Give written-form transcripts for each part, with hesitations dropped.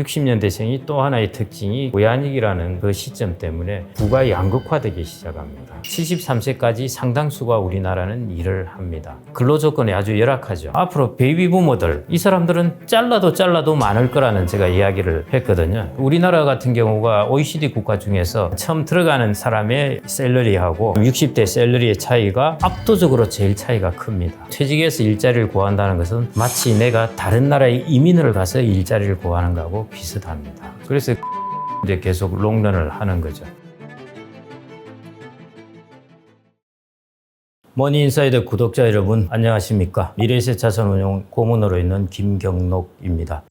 60년대생이 또 하나의 특징이 외환위기라는 그 시점 때문에 부가 양극화되기 시작합니다. 73세까지 상당수가 우리나라는 일을 합니다. 근로조건이 아주 열악하죠. 앞으로 베이비부모들, 이 사람들은 잘라도 많을 거라는 제가 이야기를 했거든요. 우리나라 같은 경우가 OECD 국가 중에서 처음 들어가는 사람의 샐러리하고 60대 샐러리의 차이가 압도적으로 제일 차이가 큽니다. 퇴직해서 일자리를 구한다는 것은 마치 내가 다른 나라에 이민을 가서 일자리를 구하는 거하고 비슷합니다. 그래서 이제 계속 롱런을 하는 거죠. 머니인사이드 구독자 여러분 안녕하십니까? 미래에셋 자산운용 고문으로 있는 김경록입니다.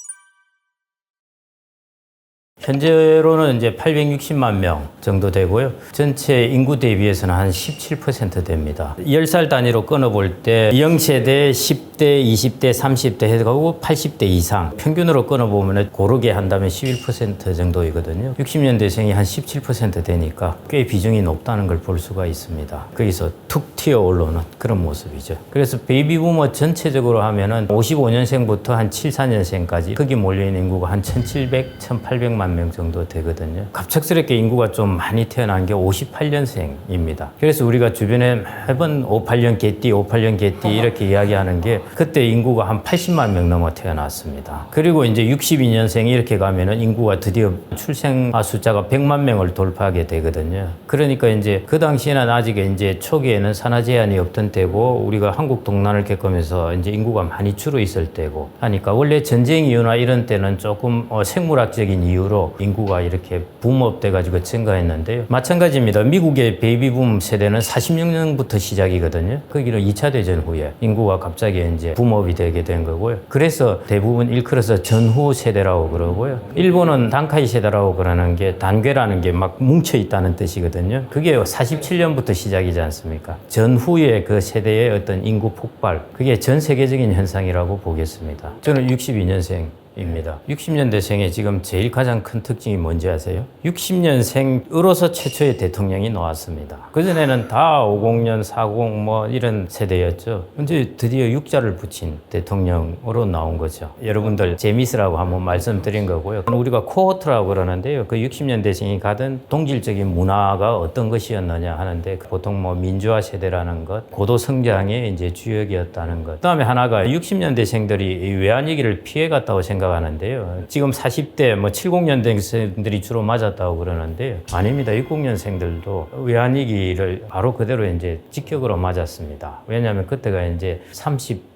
현재로는 이제 860만 명 정도 되고요. 전체 인구 대비해서는 한 17% 됩니다. 10살 단위로 끊어볼 때 0세대, 10대, 20대, 30대 해가고 80대 이상 평균으로 끊어보면 고르게 한다면 11% 정도이거든요. 60년대생이 한 17% 되니까 꽤 비중이 높다는 걸 볼 수가 있습니다. 거기서 툭 튀어 올라오는 그런 모습이죠. 그래서 베이비부머 전체적으로 하면은 55년생부터 한 74년생까지 거기 몰려있는 인구가 한 1700, 1800만 명 정도 되거든요. 갑작스럽게 인구가 좀 많이 태어난 게 58년생입니다. 그래서 우리가 주변에 매번 58년 개띠 이렇게 이야기하는 게 그때 인구가 한 80만 명 넘어 태어났습니다. 그리고 이제 62년생이 이렇게 가면은 인구가 드디어 출생아 숫자가 100만 명을 돌파하게 되거든요. 그러니까 이제 그 당시에는 아직 이제 초기에는 산화 제한이 없던 때고 우리가 한국 동란을 겪으면서 이제 인구가 많이 줄어 있을 때고 하니까 원래 전쟁 이유나 이런 때는 조금 생물학적인 이유로 인구가 이렇게 붐업 돼가지고 증가했는데요. 마찬가지입니다. 미국의 베이비붐 세대는 46년부터 시작이거든요. 거기는 2차 대전 후에 인구가 갑자기 이제 붐업이 되게 된 거고요. 그래서 대부분 일컬어서 전후 세대라고 그러고요. 일본은 단카이 세대라고 그러는 게 단괴라는 게 막 뭉쳐 있다는 뜻이거든요. 그게 47년부터 시작이지 않습니까? 전후의 그 세대의 어떤 인구 폭발, 그게 전 세계적인 현상이라고 보겠습니다. 저는 62년생 입니다. 60년대생의 지금 제일 가장 큰 특징이 뭔지 아세요? 60년생으로서 최초의 대통령이 나왔습니다. 그전에는 다 50년, 40 뭐 이런 세대였죠. 근데 드디어 6자를 붙인 대통령으로 나온 거죠. 여러분들 재미있으라고 한번 말씀드린 거고요. 우리가 코호트라고 그러는데요. 그 60년대생이 가던 동질적인 문화가 어떤 것이었느냐 하는데 보통 뭐 민주화 세대라는 것, 고도 성장의 이제 주역이었다는 것. 그다음에 하나가 60년대생들이 외환위기를 피해갔다고 생각하는데요. 지금 40대, 70년생들이 주로 맞았다고 그러는데요. 아닙니다. 60년생들도 외환위기를 바로 그대로 이제 직격으로 맞았습니다. 왜냐하면 그때가 이제 30대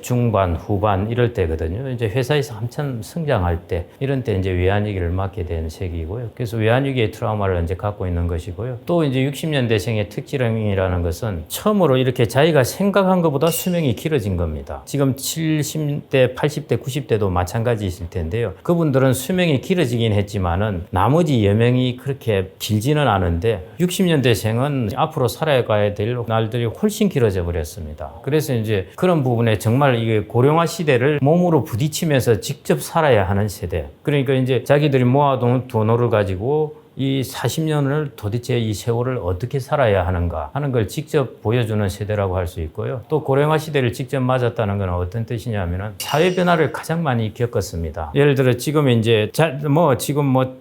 중반, 후반 이럴 때거든요. 이제 회사에서 한참 성장할 때 이런 때 이제 외환위기를 맞게 된 시기이고요. 그래서 외환위기의 트라우마를 이제 갖고 있는 것이고요. 또 이제 60년대생의 특징이라는 것은 처음으로 이렇게 자기가 생각한 것보다 수명이 길어진 겁니다. 지금 70대, 80대, 90대도 마찬가지이실 텐데요. 그분들은 수명이 길어지긴 했지만은 나머지 여명이 그렇게 길지는 않은데 60년대생은 앞으로 살아가야 될 날들이 훨씬 길어져 버렸습니다. 그래서 이제 그런 부분에 정말 이게 고령화 시대를 몸으로 부딪히면서 직접 살아야 하는 세대. 그러니까 이제 자기들이 모아둔 돈을 가지고 이 40년을 도대체 이 세월을 어떻게 살아야 하는가 하는 걸 직접 보여주는 세대라고 할 수 있고요. 또 고령화 시대를 직접 맞았다는 건 어떤 뜻이냐면은 사회 변화를 가장 많이 겪었습니다. 예를 들어 지금 이제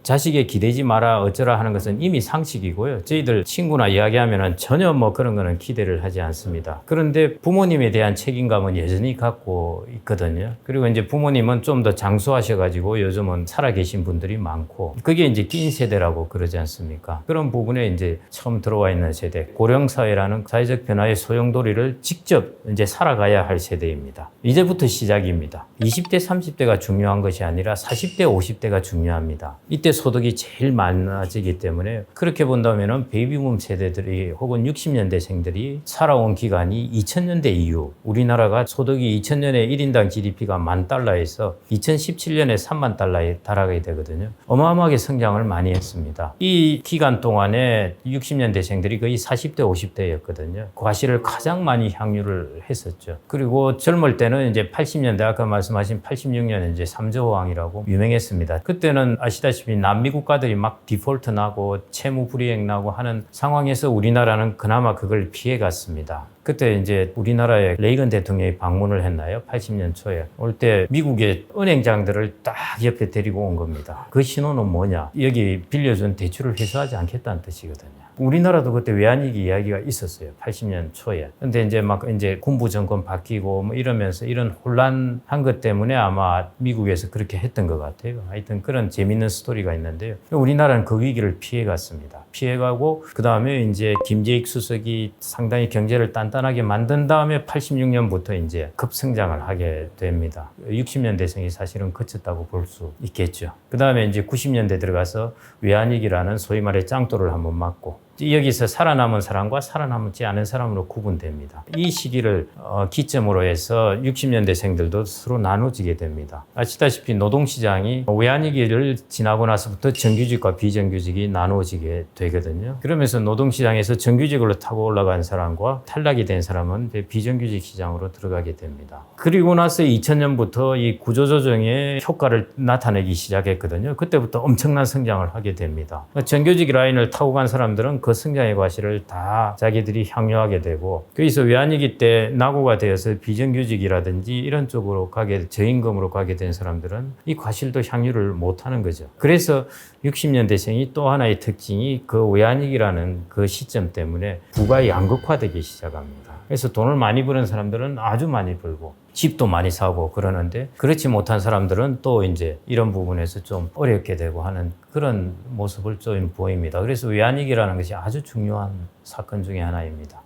자식에 기대지 마라 어쩌라 하는 것은 이미 상식이고요. 저희들 친구나 이야기하면은 전혀 그런 거는 기대를 하지 않습니다. 그런데 부모님에 대한 책임감은 여전히 갖고 있거든요. 그리고 이제 부모님은 좀 더 장수하셔가지고 요즘은 살아계신 분들이 많고 그게 이제 낀 세대라고 그러지 않습니까? 그런 부분에 이제 처음 들어와 있는 세대, 고령사회라는 사회적 변화의 소용돌이를 직접 이제 살아가야 할 세대입니다. 이제부터 시작입니다. 20대, 30대가 중요한 것이 아니라 40대, 50대가 중요합니다. 이때 소득이 제일 많아지기 때문에 그렇게 본다면은 베이비붐 세대들이 혹은 60년대생들이 살아온 기간이 2000년대 이후 우리나라가 소득이 2000년에 1인당 GDP가 $10,000에서 2017년에 $30,000에 달하게 되거든요. 어마어마하게 성장을 많이 했습니다. 이 기간 동안에 60년대생들이 거의 40대, 50대였거든요. 과실을 가장 많이 향유를 했었죠. 그리고 젊을 때는 이제 80년대, 아까 말씀하신 86년에 이제 3조 호황이라고 유명했습니다. 그때는 아시다시피 남미 국가들이 막 디폴트 나고 채무 불이행 나고 하는 상황에서 우리나라는 그나마 그걸 피해 갔습니다. 그때 이제 우리나라에 레이건 대통령이 방문을 했나요? 80년 초에. 올 때 미국의 은행장들을 딱 옆에 데리고 온 겁니다. 그 신호는 뭐냐? 여기 빌려준 대출을 회수하지 않겠다는 뜻이거든요. 우리나라도 그때 외환위기 이야기가 있었어요. 80년 초에. 근데 이제 막 이제 군부 정권 바뀌고 뭐 이러면서 이런 혼란한 것 때문에 아마 미국에서 그렇게 했던 것 같아요. 하여튼 그런 재밌는 스토리가 있는데요. 우리나라는 그 위기를 피해갔습니다. 피해가고 그 다음에 이제 김재익 수석이 상당히 경제를 단단하게 만든 다음에 86년부터 이제 급성장을 하게 됩니다. 60년대생이 사실은 그쳤다고 볼 수 있겠죠. 그 다음에 이제 90년대 들어가서 외환위기라는 소위 말해 짱돌을 한번 맞고 여기서 살아남은 사람과 살아남지 않은 사람으로 구분됩니다. 이 시기를 기점으로 해서 60년대생들도 서로 나눠지게 됩니다. 아시다시피 노동시장이 외환위기를 지나고 나서부터 정규직과 비정규직이 나눠지게 되거든요. 그러면서 노동시장에서 정규직으로 타고 올라간 사람과 탈락이 된 사람은 비정규직 시장으로 들어가게 됩니다. 그리고 나서 2000년부터 이 구조조정의 효과를 나타내기 시작했거든요. 그때부터 엄청난 성장을 하게 됩니다. 정규직 라인을 타고 간 사람들은 그 성장의 과실을 다 자기들이 향유하게 되고 그래서 외환위기 때 낙오가 되어서 비정규직이라든지 이런 쪽으로 저임금으로 가게 된 사람들은 이 과실도 향유를 못하는 거죠. 그래서 60년대생이 또 하나의 특징이 그 외환위기라는 그 시점 때문에 부가 양극화되기 시작합니다. 그래서 돈을 많이 버는 사람들은 아주 많이 벌고 집도 많이 사고 그러는데 그렇지 못한 사람들은 또 이제 이런 부분에서 좀 어렵게 되고 하는 그런 모습을 좀 보입니다. 그래서 외환위기라는 것이 아주 중요한 사건 중에 하나입니다.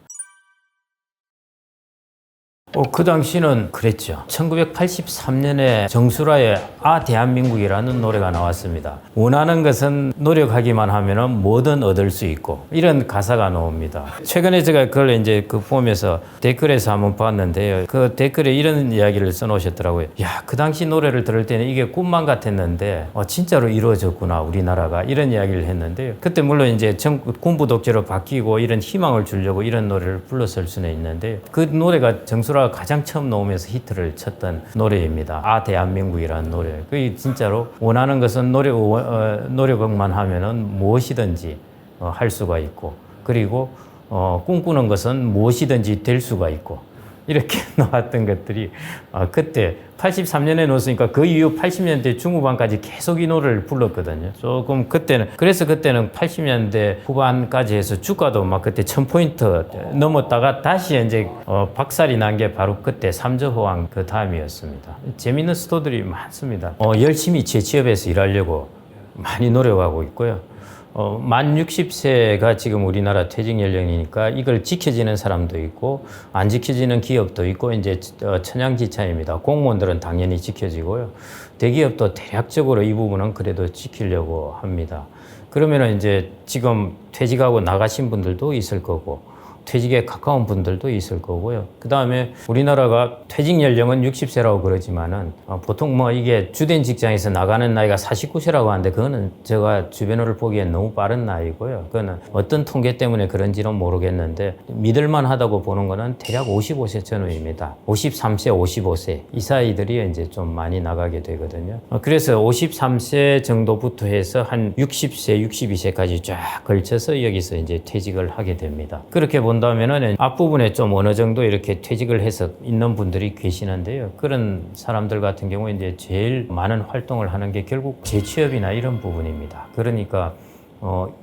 그 당시는 그랬죠. 1983년에 정수라의 아 대한민국이라는 노래가 나왔습니다. 원하는 것은 노력하기만 하면 뭐든 얻을 수 있고 이런 가사가 나옵니다. 최근에 제가 그걸 이제 보면서 댓글에서 한번 봤는데요. 그 댓글에 이런 이야기를 써놓으셨더라고요. 야, 그 당시 노래를 들을 때는 이게 꿈만 같았는데 진짜로 이루어졌구나 우리나라가 이런 이야기를 했는데요. 그때 물론 이제 군부 독재로 바뀌고 이런 희망을 주려고 이런 노래를 불렀을 수는 있는데 그 노래가 정수라 가장 처음 나오면서 히트를 쳤던 노래입니다. 아 대한민국이라는 노래. 그게 진짜로 원하는 것은 노력만 하면은 무엇이든지 할 수가 있고 그리고 꿈꾸는 것은 무엇이든지 될 수가 있고 이렇게 나왔던 것들이 그때 83년에 넣었으니까 그 이후 80년대 중후반까지 계속 이 노래를 불렀거든요. 조금 그때는 그래서 그때는 80년대 후반까지 해서 주가도 막 그때 1000포인트 넘었다가 다시 이제 박살이 난 게 바로 그때 삼저호황 그 다음이었습니다. 재밌는 스토리들이 많습니다. 열심히 재취업해서 일하려고 많이 노력하고 있고요. 만 60세가 지금 우리나라 퇴직 연령이니까 이걸 지켜지는 사람도 있고 안 지켜지는 기업도 있고 이제 천양지차입니다. 공무원들은 당연히 지켜지고요. 대기업도 대략적으로 이 부분은 그래도 지키려고 합니다. 그러면은 이제 지금 퇴직하고 나가신 분들도 있을 거고 퇴직에 가까운 분들도 있을 거고요. 그 다음에 우리나라가 퇴직 연령은 60세라고 그러지만은 보통 뭐 이게 주된 직장에서 나가는 나이가 49세라고 하는데 그거는 제가 주변을 보기엔 너무 빠른 나이고요. 그거는 어떤 통계 때문에 그런지는 모르겠는데 믿을만 하다고 보는 거는 대략 55세 전후입니다. 53세, 55세 이 사이들이 이제 좀 많이 나가게 되거든요. 그래서 53세 정도부터 해서 한 60세, 62세까지 쫙 걸쳐서 여기서 이제 퇴직을 하게 됩니다. 그렇게 본다면은 앞부분에 좀 어느 정도 이렇게 퇴직을 해서 있는 분들이 계시는데요. 그런 사람들 같은 경우에 이제 제일 많은 활동을 하는 게 결국 재취업이나 이런 부분입니다. 그러니까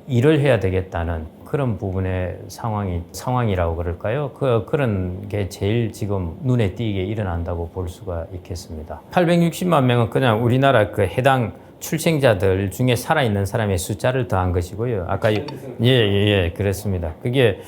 일을 해야 되겠다는 그런 부분의 상황이라고 그럴까요? 그런 게 제일 지금 눈에 띄게 일어난다고 볼 수가 있겠습니다. 860만 명은 그냥 우리나라 그 해당 출생자들 중에 살아있는 사람의 숫자를 더한 것이고요. 아까 그렇습니다. 그게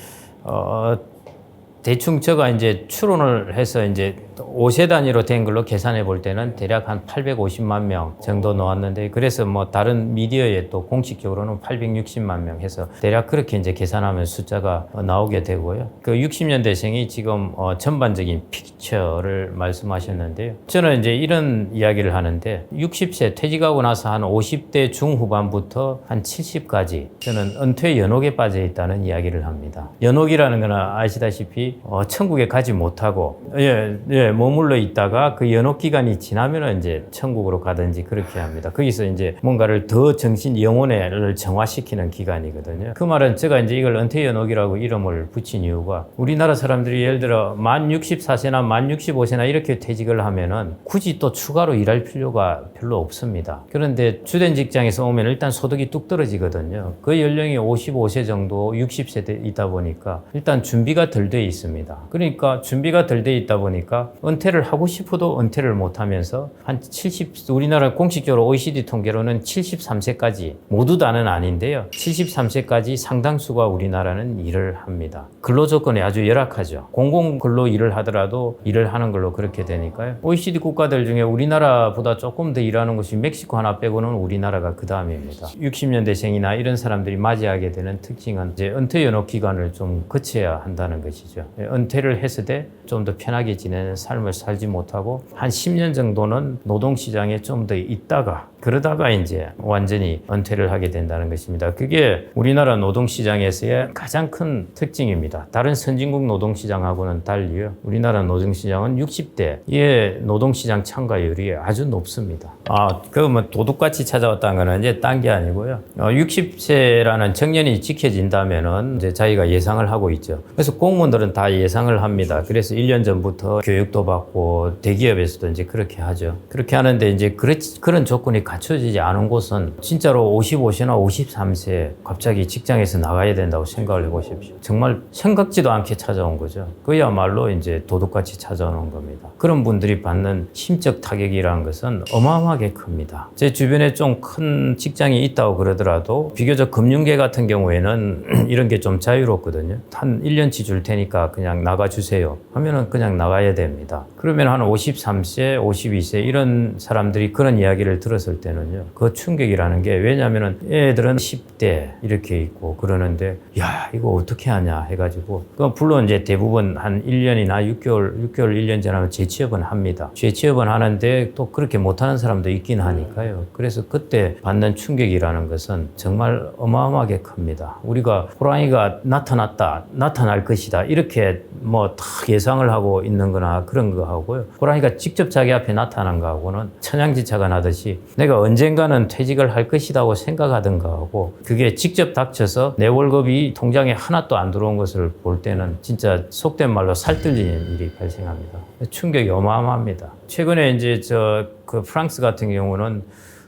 대충 제가 이제 추론을 해서 이제 5세 단위로 된 걸로 계산해 볼 때는 대략 한 850만 명 정도 나왔는데 그래서 뭐 다른 미디어에 또 공식적으로는 860만 명 해서 대략 그렇게 이제 계산하면 숫자가 나오게 되고요. 그 60년대생이 지금 전반적인 픽처를 말씀하셨는데요. 저는 이제 이런 이야기를 하는데 60세 퇴직하고 나서 한 50대 중후반부터 한 70까지 저는 은퇴 연옥에 빠져 있다는 이야기를 합니다. 연옥이라는 거는 아시다시피 천국에 가지 못하고 예, 머물러 있다가 그 연옥 기간이 지나면은 이제 천국으로 가든지 그렇게 합니다. 거기서 이제 뭔가를 더 영혼을 정화시키는 기간이거든요. 그 말은 제가 이제 이걸 은퇴 연옥이라고 이름을 붙인 이유가 우리나라 사람들이 예를 들어 만 64세나 만 65세나 이렇게 퇴직을 하면은 굳이 또 추가로 일할 필요가 별로 없습니다. 그런데 주된 직장에서 오면 일단 소득이 뚝 떨어지거든요. 그 연령이 55세 정도, 60세 있다 보니까 일단 준비가 덜 돼 있습니다. 그러니까 준비가 덜 돼 있다 보니까 은퇴를 하고 싶어도 은퇴를 못 하면서 한 우리나라 공식적으로 OECD 통계로는 73세까지 모두 다는 아닌데요. 73세까지 상당수가 우리나라는 일을 합니다. 근로 조건이 아주 열악하죠. 공공근로 일을 하더라도 일을 하는 걸로 그렇게 되니까요. OECD 국가들 중에 우리나라보다 조금 더 일하는 것이 멕시코 하나 빼고는 우리나라가 그 다음입니다. 60년대생이나 이런 사람들이 맞이하게 되는 특징은 이제 은퇴 연옥 기간을 좀 거쳐야 한다는 것이죠. 은퇴를 했을 때 좀 더 편하게 지내는 삶을 살지 못하고 한 10년 정도는 노동시장에 좀 더 있다가 그러다가 이제 완전히 은퇴를 하게 된다는 것입니다. 그게 우리나라 노동시장에서의 가장 큰 특징입니다. 다른 선진국 노동시장하고는 달리요. 우리나라 노동시장은 60대의 노동시장 참가율이 아주 높습니다. 그러면 도둑같이 찾아왔다는 거는 이제 딴 게 아니고요. 60세라는 정년이 지켜진다면은 이제 자기가 예상을 하고 있죠. 그래서 공무원들은 다 예상을 합니다. 그래서 1년 전부터 교육도 받고 대기업에서도 이제 그렇게 하죠. 그렇게 하는데 이제 그런 조건이 갖춰지지 않은 곳은 진짜로 55세나 53세 갑자기 직장에서 나가야 된다고 생각을 해보십시오. 정말 생각지도 않게 찾아온 거죠. 그야말로 이제 도둑같이 찾아오는 겁니다. 그런 분들이 받는 심적 타격이라는 것은 어마어마하게 큽니다. 제 주변에 좀 큰 직장이 있다고 그러더라도 비교적 금융계 같은 경우에는 이런 게 좀 자유롭거든요. 한 1년치 줄 테니까 그냥 나가주세요 하면은 그냥 나가야 됩니다. 그러면 한 53세, 52세 이런 사람들이 그런 이야기를 들었을 때는요. 그 충격이라는 게 왜냐하면은 애들은 10대 이렇게 있고 그러는데 야 이거 어떻게 하냐 해가지고 물론 이제 대부분 한 1년이나 6개월 1년 지나면 재취업은 합니다. 재취업은 하는데 또 그렇게 못하는 사람도 있긴 하니까요. 그래서 그때 받는 충격이라는 것은 정말 어마어마하게 큽니다. 우리가 호랑이가 나타날 것이다 이렇게 뭐 다 예상을 하고 있는 거나 그런 거 하고요. 호랑이가 직접 자기 앞에 나타난 거하고는 천양지차가 나듯이 내가 언젠가는 퇴직을 할 것이라고 생각하던 거하고 그게 직접 닥쳐서 내 월급이 통장에 하나도 안 들어온 것을 볼 때는 진짜 속된 말로 살뜰리는 일이 발생합니다. 충격이 어마어마합니다. 최근에 이제 프랑스 같은 경우는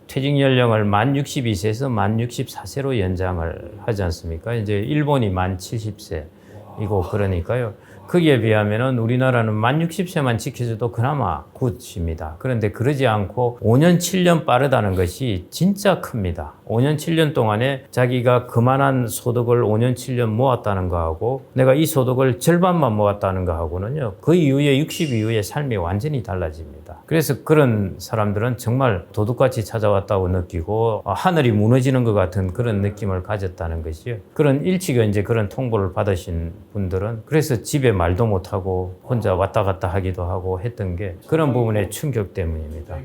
퇴직 연령을 만 62세에서 만 64세로 연장을 하지 않습니까? 이제 일본이 만 70세이고 그러니까요. 거기에 비하면은 우리나라는 만 60세만 지켜줘도 그나마 굿입니다. 그런데 그러지 않고 5년, 7년 빠르다는 것이 진짜 큽니다. 5년, 7년 동안에 자기가 그만한 소득을 5년, 7년 모았다는 거하고 내가 이 소득을 절반만 모았다는 거하고는요. 그 이후에 60 이후의 삶이 완전히 달라집니다. 그래서 그런 사람들은 정말 도둑같이 찾아왔다고 느끼고 하늘이 무너지는 것 같은 그런 느낌을 가졌다는 것이요. 그런 일찍이 이제 그런 통보를 받으신 분들은 그래서 집에 말도 못하고 혼자 왔다 갔다 하기도 하고 했던 게 그런 부분의 충격 때문입니다.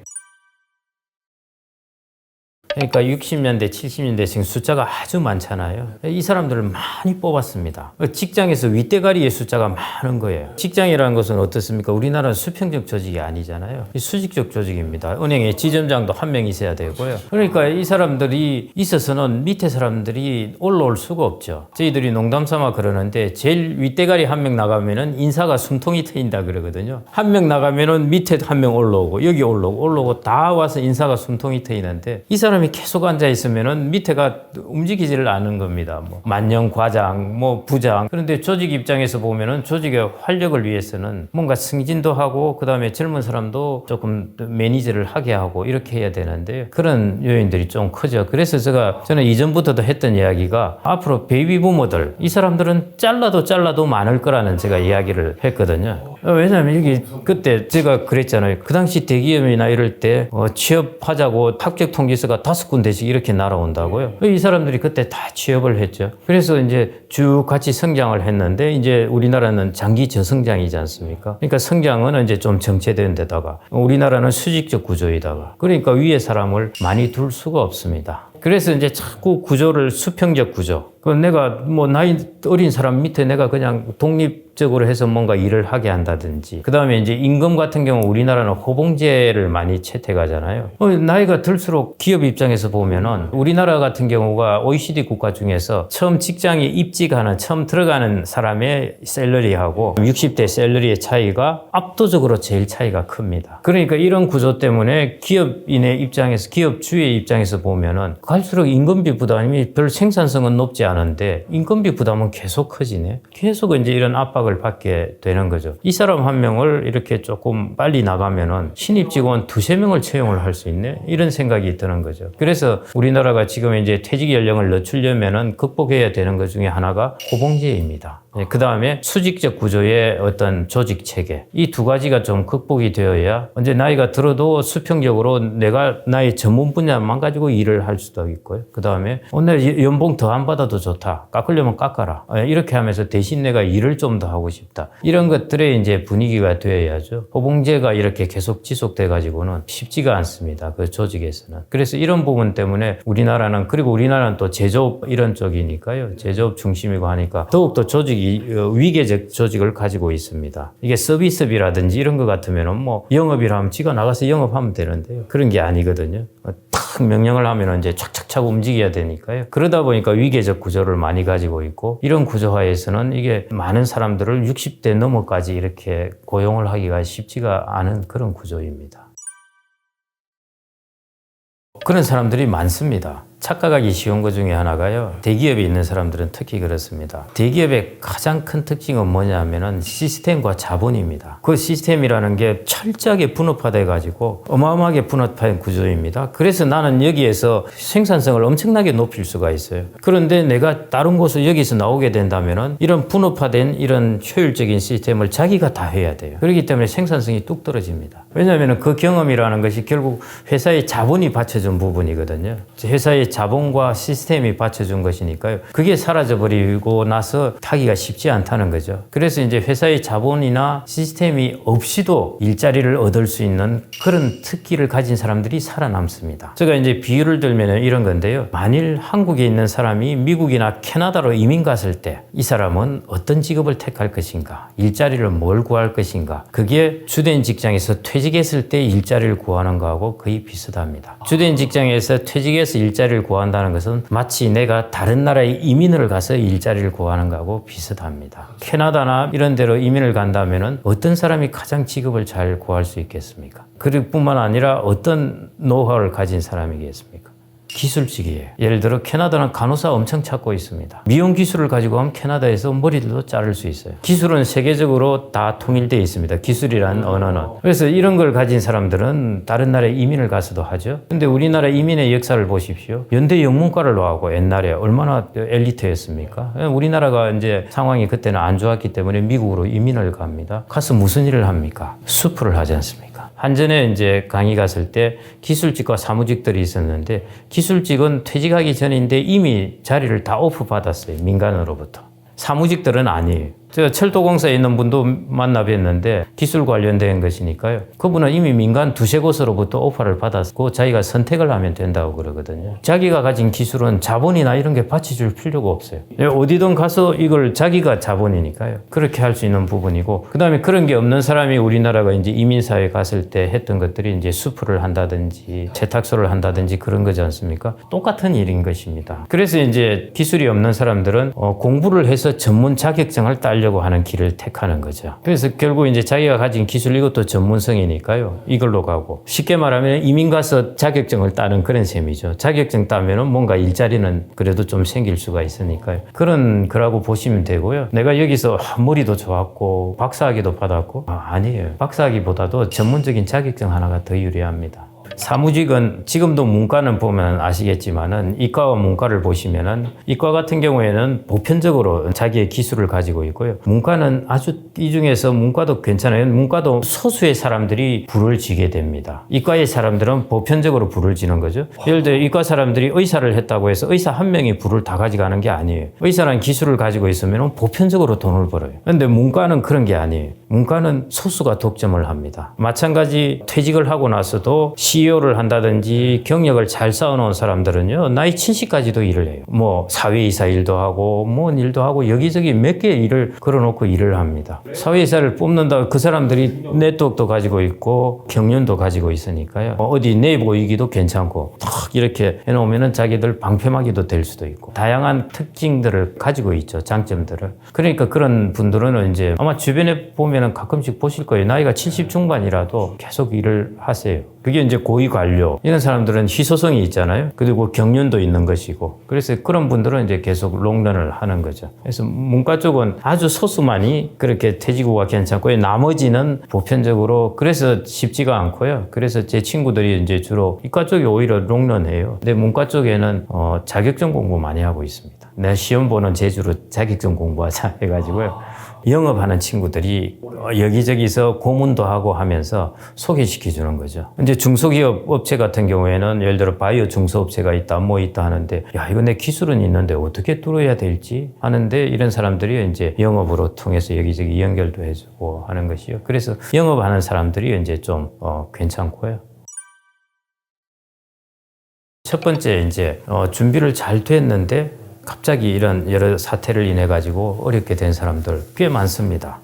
그러니까 60년대, 70년대생 숫자가 아주 많잖아요. 이 사람들을 많이 뽑았습니다. 직장에서 윗대가리의 숫자가 많은 거예요. 직장이라는 것은 어떻습니까? 우리나라는 수평적 조직이 아니잖아요. 수직적 조직입니다. 은행에 지점장도 한 명 있어야 되고요. 그러니까 이 사람들이 있어서는 밑에 사람들이 올라올 수가 없죠. 저희들이 농담삼아 그러는데 제일 윗대가리 한 명 나가면은 인사가 숨통이 트인다 그러거든요. 한 명 나가면은 밑에 한 명 올라오고 여기 올라오고 다 와서 인사가 숨통이 트이는데 이 사람이 계속 앉아 있으면은 밑에가 움직이지를 않는 겁니다. 뭐 만년 과장, 뭐 부장. 그런데 조직 입장에서 보면은 조직의 활력을 위해서는 뭔가 승진도 하고 그다음에 젊은 사람도 조금 매니저를 하게 하고 이렇게 해야 되는데 그런 요인들이 좀 크죠. 그래서 저는 이전부터도 했던 이야기가 앞으로 베이비 부모들 이 사람들은 잘라도 많을 거라는 제가 이야기를 했거든요. 왜냐하면 여기 그때 제가 그랬잖아요. 그 당시 대기업이나 이럴 때 취업하자고 합격 통지서가 5군데씩 이렇게 날아온다고요. 이 사람들이 그때 다 취업을 했죠. 그래서 이제 쭉 같이 성장을 했는데 이제 우리나라는 장기 저성장이지 않습니까? 그러니까 성장은 이제 좀 정체된 데다가 우리나라는 수직적 구조이다가 그러니까 위에 사람을 많이 둘 수가 없습니다. 그래서 이제 자꾸 구조를 수평적 구조. 그 내가 뭐 나이 어린 사람 밑에 내가 그냥 독립적으로 해서 뭔가 일을 하게 한다든지. 그 다음에 이제 임금 같은 경우 우리나라는 호봉제를 많이 채택하잖아요. 나이가 들수록 기업 입장에서 보면은 우리나라 같은 경우가 OECD 국가 중에서 처음 직장에 입직하는, 처음 들어가는 사람의 샐러리하고 60대 샐러리의 차이가 압도적으로 제일 차이가 큽니다. 그러니까 이런 구조 때문에 기업인의 입장에서, 기업주의 입장에서 보면은 갈수록 임금비 부담이 별 생산성은 높지 않은데 인건비 부담은 계속 커지네. 계속 이제 이런 압박을 받게 되는 거죠. 이 사람 한 명을 이렇게 조금 빨리 나가면은 신입 직원 두세 명을 채용을 할 수 있네. 이런 생각이 드는 거죠. 그래서 우리나라가 지금 이제 퇴직 연령을 늦추려면은 극복해야 되는 것 중에 하나가 호봉제입니다. 그 다음에 수직적 구조의 어떤 조직 체계. 이 두 가지가 좀 극복이 되어야 언제 나이가 들어도 수평적으로 내가 나의 전문 분야만 가지고 일을 할 수도 있고요. 그 다음에 오늘 연봉 더 안 받아도 좋다. 깎으려면 깎아라. 이렇게 하면서 대신 내가 일을 좀 더 하고 싶다. 이런 것들의 이제 분위기가 되어야죠. 호봉제가 이렇게 계속 지속돼 가지고는 쉽지가 않습니다. 그 조직에서는. 그래서 이런 부분 때문에 우리나라는, 그리고 우리나라는 또 제조업 이런 쪽이니까요. 제조업 중심이고 하니까 더욱더 조직이 위계적 조직을 가지고 있습니다. 이게 서비스업이라든지 이런 거 같으면은 뭐 영업이라면 지가 나가서 영업하면 되는데요. 그런 게 아니거든요. 탁 명령을 하면 이제 착착착 움직여야 되니까요. 그러다 보니까 위계적 구조를 많이 가지고 있고, 이런 구조화에서는 이게 많은 사람들을 60대 넘어까지 이렇게 고용을 하기가 쉽지가 않은 그런 구조입니다. 그런 사람들이 많습니다. 착각하기 쉬운 것 중에 하나가요. 대기업에 있는 사람들은 특히 그렇습니다. 대기업의 가장 큰 특징은 뭐냐면은 시스템과 자본입니다. 그 시스템이라는 게 철저하게 분업화돼 가지고 어마어마하게 분업화된 구조입니다. 그래서 나는 여기에서 생산성을 엄청나게 높일 수가 있어요. 그런데 내가 다른 곳을 여기서 나오게 된다면은 이런 분업화된 이런 효율적인 시스템을 자기가 다 해야 돼요. 그렇기 때문에 생산성이 뚝 떨어집니다. 왜냐하면 그 경험이라는 것이 결국 회사의 자본이 받쳐준 부분이거든요. 회사의 자본과 시스템이 받쳐준 것이니까요. 그게 사라져버리고 나서 타기가 쉽지 않다는 거죠. 그래서 이제 회사의 자본이나 시스템이 없이도 일자리를 얻을 수 있는 그런 특기를 가진 사람들이 살아남습니다. 제가 이제 비유를 들면 이런 건데요. 만일 한국에 있는 사람이 미국이나 캐나다로 이민 갔을 때 이 사람은 어떤 직업을 택할 것인가? 일자리를 뭘 구할 것인가? 그게 주된 직장에서 퇴직했을 때 일자리를 구하는 거하고 거의 비슷합니다. 주된 직장에서 퇴직해서 일자리를 구한다는 것은 마치 내가 다른 나라에 이민을 가서 일자리를 구하는 거하고 비슷합니다. 캐나다나 이런 데로 이민을 간다면은 어떤 사람이 가장 직업을 잘 구할 수 있겠습니까? 그럴 뿐만 아니라 어떤 노하우를 가진 사람이겠습니까? 기술직이에요. 예를 들어 캐나다는 간호사 엄청 찾고 있습니다. 미용 기술을 가지고 하면 캐나다에서 머리들도 자를 수 있어요. 기술은 세계적으로 다 통일되어 있습니다. 기술이란 언어는. 그래서 이런 걸 가진 사람들은 다른 나라에 이민을 가서도 하죠. 근데 우리나라 이민의 역사를 보십시오. 연대 영문과를 나오고 옛날에 얼마나 엘리트였습니까? 우리나라가 이제 상황이 그때는 안 좋았기 때문에 미국으로 이민을 갑니다. 가서 무슨 일을 합니까? 수프를 하지 않습니까? 한전에 이제 강의 갔을 때 기술직과 사무직들이 있었는데 기술직은 퇴직하기 전인데 이미 자리를 다 오프 받았어요. 민간으로부터. 사무직들은 아니에요. 제가 철도공사에 있는 분도 만나 뵀는데 기술 관련된 것이니까요. 그분은 이미 민간 두세 곳으로부터 오퍼를 받았고 자기가 선택을 하면 된다고 그러거든요. 자기가 가진 기술은 자본이나 이런 게 받쳐줄 필요가 없어요. 어디든 가서 이걸 자기가 자본이니까요. 그렇게 할 수 있는 부분이고, 그 다음에 그런 게 없는 사람이 우리나라가 이제 이민사회 갔을 때 했던 것들이 이제 수프를 한다든지 세탁소를 한다든지 그런 거지 않습니까? 똑같은 일인 것입니다. 그래서 이제 기술이 없는 사람들은 공부를 해서 전문 자격증을 따려고 하는 길을 택하는 거죠. 그래서 결국 이제 자기가 가진 기술, 이것도 전문성이니까요. 이걸로 가고, 쉽게 말하면 이민 가서 자격증을 따는 그런 셈이죠. 자격증 따면은 뭔가 일자리는 그래도 좀 생길 수가 있으니까요. 그런 거라고 보시면 되고요. 내가 여기서 머리도 좋았고 박사학위도 받았고, 아니에요. 박사학위보다도 전문적인 자격증 하나가 더 유리합니다. 사무직은 지금도 문과는 보면 아시겠지만은 이과와 문과를 보시면은 이과 같은 경우에는 보편적으로 자기의 기술을 가지고 있고요. 문과는 아주 이 중에서 문과도 괜찮아요. 문과도 소수의 사람들이 불을 지게 됩니다. 이과의 사람들은 보편적으로 불을 지는 거죠. 예를 들어 이과 사람들이 의사를 했다고 해서 의사 한 명이 불을 다 가져가는 게 아니에요. 의사라는 기술을 가지고 있으면 보편적으로 돈을 벌어요. 그런데 문과는 그런 게 아니에요. 문과는 소수가 독점을 합니다. 마찬가지 퇴직을 하고 나서도 CEO CEO를 한다든지 경력을 잘 쌓아놓은 사람들은요, 나이 70까지도 일을 해요. 뭐 사회이사 일도 하고 뭔 일도 하고 여기저기 몇 개 일을 걸어놓고 일을 합니다. 사회이사를 뽑는다, 그 사람들이 네트워크도 가지고 있고 경륜도 가지고 있으니까요. 어디 내보이기도 괜찮고 탁 이렇게 해놓으면은 자기들 방패막이도 될 수도 있고 다양한 특징들을 가지고 있죠. 장점들을. 그러니까 그런 분들은 이제 아마 주변에 보면은 가끔씩 보실 거예요. 나이가 70 중반이라도 계속 일을 하세요. 그게 이제 고위 관료 이런 사람들은 희소성이 있잖아요. 그리고 경륜도 있는 것이고 그래서 그런 분들은 이제 계속 롱런을 하는 거죠. 그래서 문과 쪽은 아주 소수만이 그렇게 퇴직후가 괜찮고요. 나머지는 보편적으로 그래서 쉽지가 않고요. 그래서 제 친구들이 이제 주로 이과 쪽이 오히려 롱런해요. 근데 문과 쪽에는 자격증 공부 많이 하고 있습니다. 내 시험 보는 재주로 자격증 공부하자 해가지고요. 영업하는 친구들이 여기저기서 고문도 하고 하면서 소개시켜 주는 거죠. 이제 중소기업 업체 같은 경우에는 예를 들어 바이오 중소업체가 있다, 뭐 있다 하는데, 야, 이거 내 기술은 있는데 어떻게 뚫어야 될지 하는데 이런 사람들이 이제 영업으로 통해서 여기저기 연결도 해주고 하는 것이요. 그래서 영업하는 사람들이 이제 좀 괜찮고요. 첫 번째 이제 준비를 잘 됐는데 갑자기 이런 여러 사태를 인해 가지고 어렵게 된 사람들 꽤 많습니다.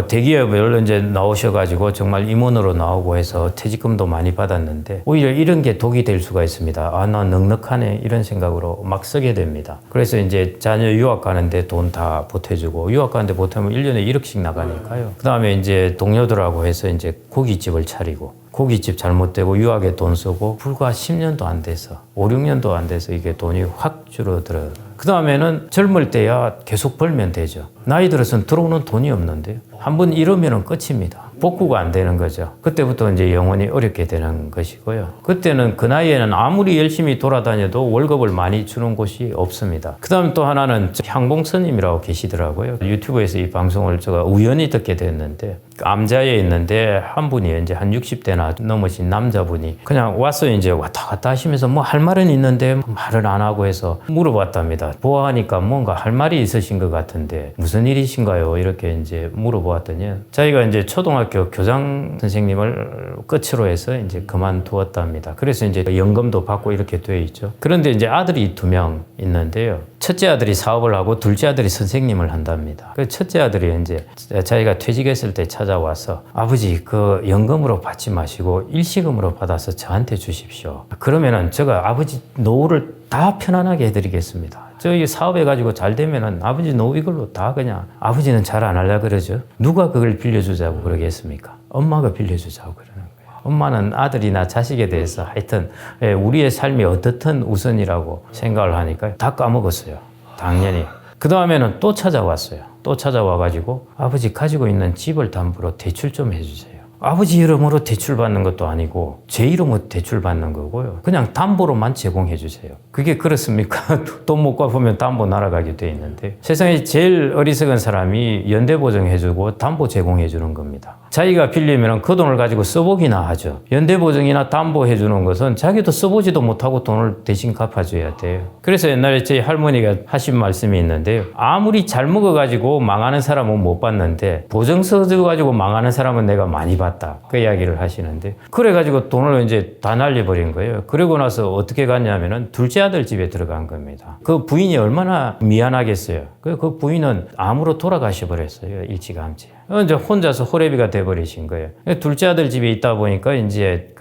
대기업을 이제 나오셔가지고 정말 임원으로 나오고 해서 퇴직금도 많이 받았는데 오히려 이런 게 독이 될 수가 있습니다. 아, 나 넉넉하네 이런 생각으로 막 쓰게 됩니다. 그래서 이제 자녀 유학 가는데 돈 다 보태주고 유학 가는데 보태면 1년에 1억씩 나가니까요. 그 다음에 이제 동료들하고 해서 이제 고깃집을 차리고 고깃집 잘못되고 유학에 돈 쓰고 불과 10년도 안 돼서 5, 6년도 안 돼서 이게 돈이 확 줄어들어요. 그 다음에는 젊을 때야 계속 벌면 되죠. 나이 들어서는 들어오는 돈이 없는데요. 한번 이러면은 끝입니다. 복구가 안 되는 거죠. 그때부터 이제 영원히 어렵게 되는 것이고요. 그때는 그 나이에는 아무리 열심히 돌아다녀도 월급을 많이 주는 곳이 없습니다. 그 다음 또 하나는 향봉 스님이라고 계시더라고요. 유튜브에서 이 방송을 제가 우연히 듣게 됐는데 암자에 있는데 한 분이 이제 한 60대나 넘으신 남자분이 그냥 와서 이제 왔다 갔다 하시면서 뭐 할 말은 있는데 말을 안 하고 해서 물어봤답니다. 보아하니까 뭔가 할 말이 있으신 것 같은데 무슨 일이신가요? 이렇게 이제 물어보았더니 자기가 이제 초등학교 교장 선생님을 끝으로 해서 이제 그만두었답니다. 그래서 이제 연금도 받고 이렇게 되어 있죠. 그런데 이제 아들이 2명 있는데요. 첫째 아들이 사업을 하고 둘째 아들이 선생님을 한답니다. 그 첫째 아들이 이제 자기가 퇴직했을 때 찾아와서 아버지 그 연금으로 받지 마시고 일시금으로 받아서 저한테 주십시오. 그러면은 제가 아버지 노후를 다 편안하게 해드리겠습니다. 저희 사업해가지고 잘 되면은 아버지 노후 이걸로 다 그냥 아버지는 잘 안 하려고 그러죠. 누가 그걸 빌려주자고 그러겠습니까? 엄마가 빌려주자고 그러는 거예요. 엄마는 아들이나 자식에 대해서 하여튼 우리의 삶이 어떻든 우선이라고 생각을 하니까 다 까먹었어요. 당연히. 그 다음에는 또 찾아왔어요. 또 찾아와가지고 아버지 가지고 있는 집을 담보로 대출 좀 해주세요. 아버지 이름으로 대출받는 것도 아니고 제 이름으로 대출받는 거고요. 그냥 담보로만 제공해 주세요. 그게 그렇습니까? 돈 못 갚으면 담보 날아가게 돼 있는데 세상에 제일 어리석은 사람이 연대보증해주고 담보 제공해 주는 겁니다. 자기가 빌리면 그 돈을 가지고 써보기나 하죠. 연대보증이나 담보해주는 것은 자기도 써보지도 못하고 돈을 대신 갚아줘야 돼요. 그래서 옛날에 저희 할머니가 하신 말씀이 있는데요. 아무리 잘 먹어가지고 망하는 사람은 못 봤는데 보증 써가지고 망하는 사람은 내가 많이 봤다. 그 이야기를 하시는데 그래가지고 돈을 이제 다 날려버린 거예요. 그러고 나서 어떻게 갔냐면은 둘째 아들 집에 들어간 겁니다. 그 부인이 얼마나 미안하겠어요. 그 부인은 암으로 돌아가셔 버렸어요. 일찌감치. 이제 혼자서 호래비가 돼버리신 거예요. 둘째 아들 집에 있다 보니까 이제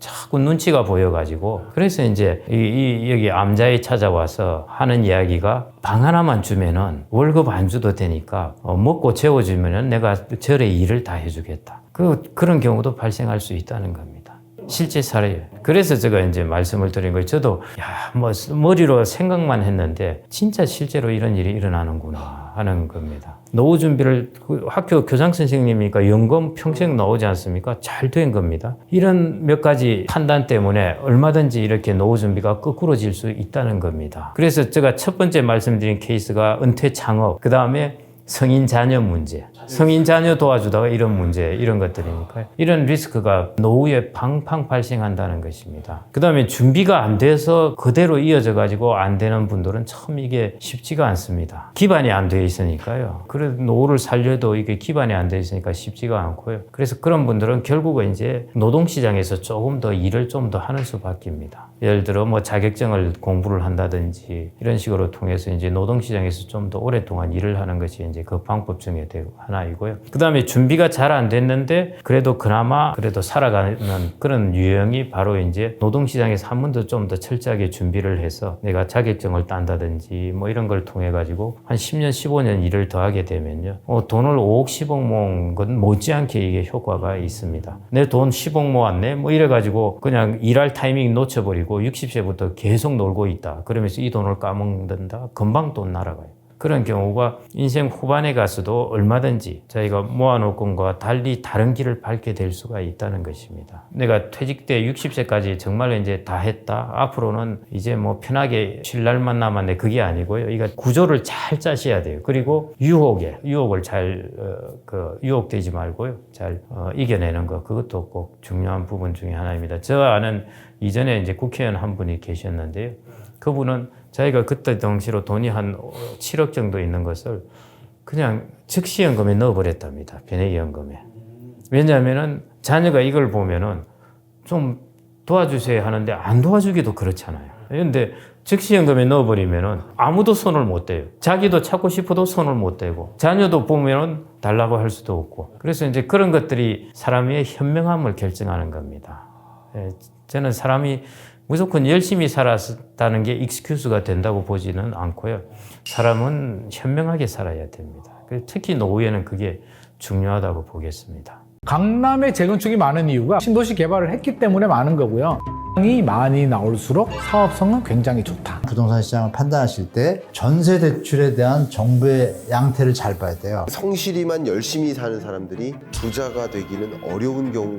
자꾸 눈치가 보여가지고 그래서 이제 여기 암자에 찾아와서 하는 이야기가 방 하나만 주면은 월급 안 줘도 되니까 먹고 재워주면은 내가 절의 일을 다 해주겠다. 그런 경우도 발생할 수 있다는 겁니다. 실제 사례예요. 그래서 제가 이제 말씀을 드린 거예요. 저도 머리로 생각만 했는데 진짜 실제로 이런 일이 일어나는구나 하는 겁니다. 노후 준비를 학교 교장 선생님이니까 연금 평생 나오지 않습니까? 잘 된 겁니다. 이런 몇 가지 판단 때문에 얼마든지 이렇게 노후 준비가 거꾸로질 수 있다는 겁니다. 그래서 제가 첫 번째 말씀드린 케이스가 은퇴 창업, 그 다음에 성인 자녀 문제, 성인 자녀 도와주다가 이런 문제, 이런 것들이니까요. 이런 리스크가 노후에 팡팡 발생한다는 것입니다. 그 다음에 준비가 안 돼서 그대로 이어져 가지고 안 되는 분들은 참 이게 쉽지가 않습니다. 기반이 안 돼 있으니까요. 그래도 노후를 살려도 이게 기반이 안 돼 있으니까 쉽지가 않고요. 그래서 그런 분들은 결국은 이제 노동시장에서 조금 더 일을 좀 더 하는 수밖에입니다. 예를 들어 뭐 자격증을 공부를 한다든지 이런 식으로 통해서 이제 노동시장에서 좀 더 오랫동안 일을 하는 것이 이제 그 방법 중에 하나이고요. 그 다음에 준비가 잘 안 됐는데 그래도 그나마 그래도 살아가는 그런 유형이 바로 이제 노동시장에서 한 번 더 좀 더 철저하게 준비를 해서 내가 자격증을 딴다든지 뭐 이런 걸 통해 가지고 한 10년, 15년 일을 더 하게 되면요. 돈을 5억, 10억 모은 건 못지않게 이게 효과가 있습니다. 내 돈 10억 모았네? 뭐 이래 가지고 그냥 일할 타이밍 놓쳐버리고 60세부터 계속 놀고 있다. 그러면서 이 돈을 까먹는다. 금방 돈 날아가요. 그런 경우가 인생 후반에 가서도 얼마든지 자기가 모아놓은 것과 달리 다른 길을 밟게 될 수가 있다는 것입니다. 내가 퇴직 때 60세까지 정말로 이제 다 했다. 앞으로는 이제 뭐 편하게 쉴 날만 남았네. 그게 아니고요. 이거 구조를 잘 짜셔야 돼요. 그리고 유혹을 잘 유혹되지 말고요. 잘 이겨내는 거. 그것도 꼭 중요한 부분 중에 하나입니다. 저 아는 이전에 이제 국회의원 한 분이 계셨는데요. 그분은 자기가 그때 당시로 돈이 한 7억 정도 있는 것을 그냥 즉시연금에 넣어버렸답니다. 변액연금에. 왜냐하면은 자녀가 이걸 보면은 좀 도와주세요 하는데 안 도와주기도 그렇잖아요. 그런데 즉시연금에 넣어버리면은 아무도 손을 못 대요. 자기도 찾고 싶어도 손을 못 대고 자녀도 보면은 달라고 할 수도 없고. 그래서 이제 그런 것들이 사람의 현명함을 결정하는 겁니다. 저는 사람이 무조건 열심히 살았다는 게 익스큐즈가 된다고 보지는 않고요. 사람은 현명하게 살아야 됩니다. 특히 노후에는 그게 중요하다고 보겠습니다. 강남에 재건축이 많은 이유가 신도시 개발을 했기 때문에 많은 거고요. 이 많이 나올수록 사업성은 굉장히 좋다. 부동산 시장을 판단하실 때 전세 대출에 대한 정부의 양태를 잘 봐야 돼요. 성실히만 열심히 사는 사람들이 부자가 되기는 어려운 경우가